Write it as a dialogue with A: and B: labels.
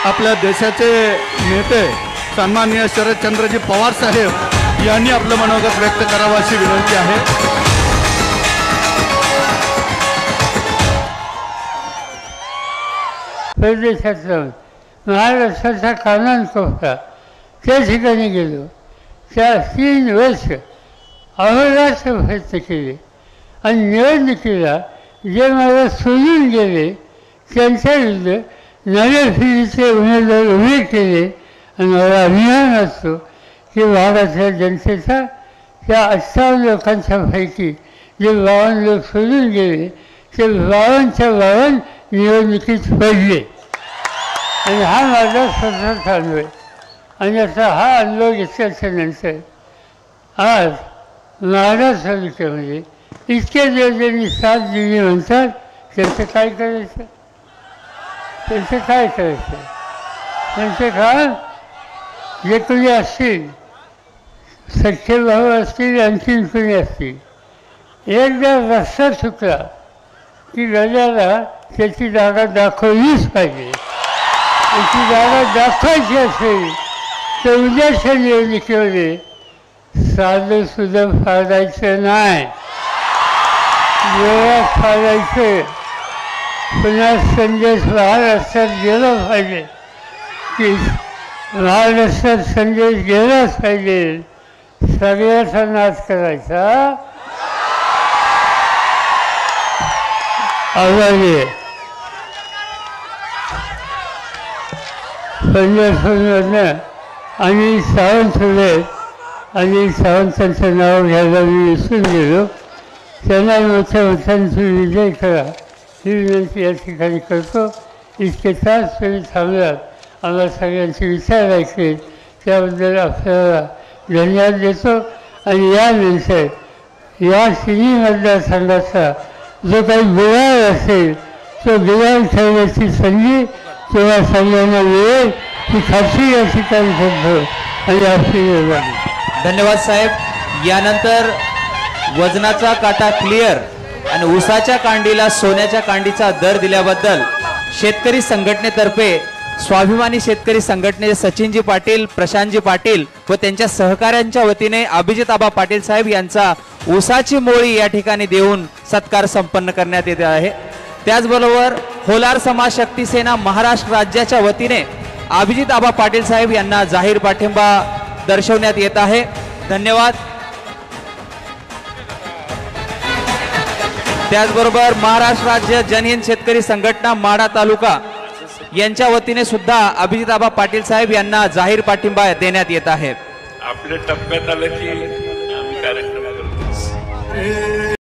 A: आपल्या देशाचे नेते सन्माननीय शरदचंद्रजी पवार साहेब यांनी आपलं मनोगत व्यक्त करावं अशी विनंती आहे।
B: परदेशातून महाराष्ट्राचा कानाकोपरा त्या ठिकाणी गेलो। त्या 3 वर्ष अहोरात्र प्रयत्न केले आणि निवडणुकीला जे मला सोडून गेले त्यांच्या विरुद्ध नव्या पिढीचे उमेदवार उभे केले आणि मला अभिमान असतो की महाराष्ट्र जनतेचा त्या 58 लोकांच्या पैकी जे 52 लोक सोडून गेले ते 52च्या 52 निवडणुकीत पडले आणि हा माझा स्वतःचा अनुभव आहे। आणि असा हा अनुभव घेतल्याच्या नंतर आज महाराष्ट्र तालुक्यामध्ये इतके दिवस ज्यांनी साथ दिली म्हणतात त्यांचं काय करायचं, त्यांचं काय करायचं, त्यांचे काम जे कोणी असतील सख्खे भाऊ असतील आणखीन कोणी असतील, एकदा रस्ता चुकला की गड्याला त्याची जागा दाखवलीच पाहिजे। त्याची जागा दाखवायची असेल तर उद्याच्या निवडणुकीमध्ये साधं सुद्धा फाडायचं नाही, जोरात फाडायचं। पुन्हा संदेश महाराष्ट्रात गेला पाहिजे की महाराष्ट्रात संदेश गेलाच पाहिजे, सगळ्याचा नाश करायचा आवाज पंजाबमधनं आणि सावंत होते आणि सावंतांचं नाव घ्यायला मी विसरून गेलो। त्यांना मोठ्या मोठ्यांची विजय करा ही विनंती या ठिकाणी करतो। इतके तास तुम्ही थांबलात, आम्हाला सगळ्यांचे विचार ऐकले त्याबद्दल आपल्याला धन्यवाद देतो। आणि यानंतर या 3 मतदारसंघाचा जो काही बिघाड असेल तो बिघाड ठेवण्याची संधी तेव्हा सगळ्यांना मिळेल ही खात्री या ठिकाणी करतो आणि आपली
C: धन्यवाद साहेब। यानंतर वजनाचा काटा क्लिअर आणि ऊसाच्या कांडीला सोन्याच्या कांडीचा दर दिल्याबद्दल शेतकरी संघटनेतर्फे स्वाभिमानी शेतकरी संघटनेचे सचिनजी पाटील, प्रशांतजी पाटील व त्यांच्या सहकाऱ्यांच्या वतीने अभिजित आबा पाटील साहेब यांचा ऊसाची मोळी या ठिकाणी देऊन सत्कार संपन्न करण्यात येत आहे। त्याचबरोबर होलार समाज शक्ती सेना महाराष्ट्र राज्याच्या वतीने अभिजित आबा पाटील साहेब यांना जाहीर पाठिंबा दर्शवण्यात येत आहे। धन्यवाद। त्याचबरोबर महाराष्ट्र राज्य जनहित शेतकरी संघटना माढा तालुका यांच्या वतीने सुद्धा अभिजित आबा पाटील साहेब यांना जाहीर पाठिंबा देण्यात येत आहे।
D: आपल्या टप्प्यात आलं की आम्ही कार्यक्रम करतो।